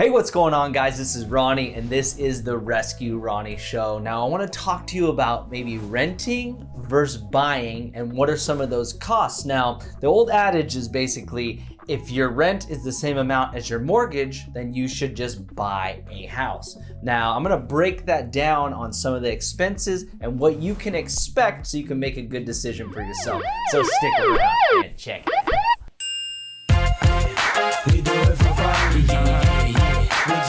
Hey, what's going on, guys? This is Ronnie, and this is the Rescue Ronnie Show. Now, I want to talk to you about maybe renting versus buying and what are some of those costs. Now, the old adage is basically, if your rent is the same amount as your mortgage, then you should just buy a house. Now, I'm going to break that down on some of the expenses and what you can expect so you can make a good decision for yourself. So stick around and check it out.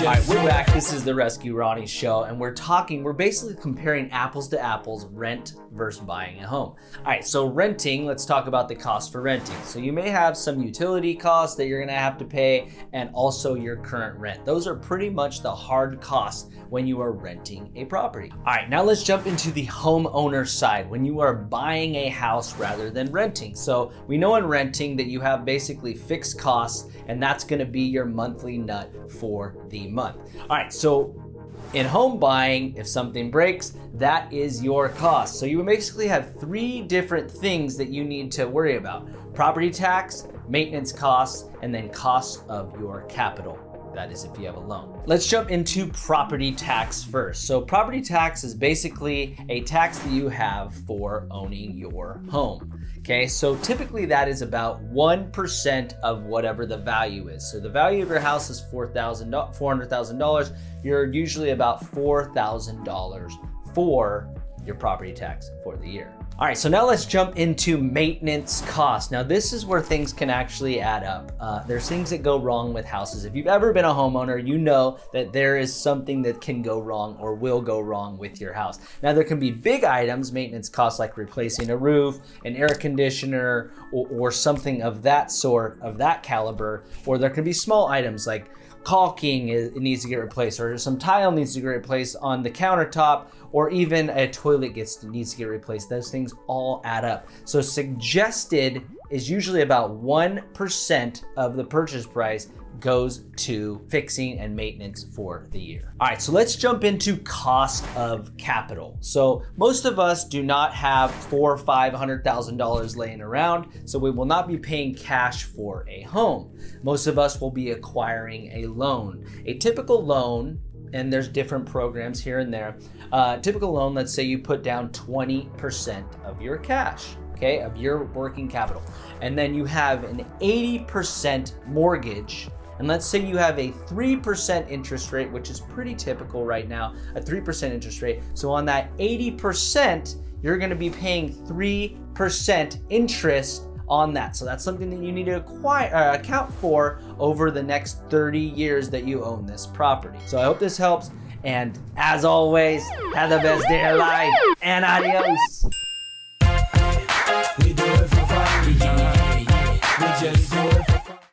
All right, we're back. This is the Rescue Ronnie Show, and we're basically comparing apples to apples, rent versus buying a home. All right, so renting, let's talk about the cost for renting. So you may have some utility costs that you're gonna have to pay, and also your current rent. Those are pretty much the hard costs when you are renting a property. All right, now let's jump into the homeowner side, when you are buying a house rather than renting. So we know in renting that you have basically fixed costs, and that's gonna be your monthly nut for the month. All right, so in home buying, if something breaks, that is your cost. So you basically have three different things that you need to worry about: property tax, maintenance costs, and then costs of your capital. That is if you have a loan. Let's jump into property tax first. So property tax is basically a tax that you have for owning your home. Okay, so typically that is about 1% of whatever the value is. So the value of your house is $400,000. You're usually about $4,000 for your property tax for the year. All right, so now let's jump into maintenance costs. Now this is where things can actually add up. There's things that go wrong with houses. If you've ever been a homeowner, you know that there is something that can go wrong or will go wrong with your house. Now there can be big items, maintenance costs, like replacing a roof, an air conditioner, or something of that sort, of that caliber. Or there can be small items like caulking, it needs to get replaced, or some tile needs to get replaced on the countertop, or even a toilet needs to get replaced. Those things all add up. So suggested is usually about 1% of the purchase price goes to fixing and maintenance for the year. All right, so let's jump into cost of capital. So most of us do not have $400,000 or $500,000 laying around, so we will not be paying cash for a home. Most of us will be acquiring a loan. A typical loan, and there's different programs here and there. Typical loan, let's say you put down 20% of your cash, okay, of your working capital. And then you have an 80% mortgage. And let's say you have a 3% interest rate, which is pretty typical right now, a 3% interest rate. So on that 80%, you're gonna be paying 3% interest on that. So that's something that you need to account for over the next 30 years that you own this property. So I hope this helps. And as always, have the best day of life, and adios.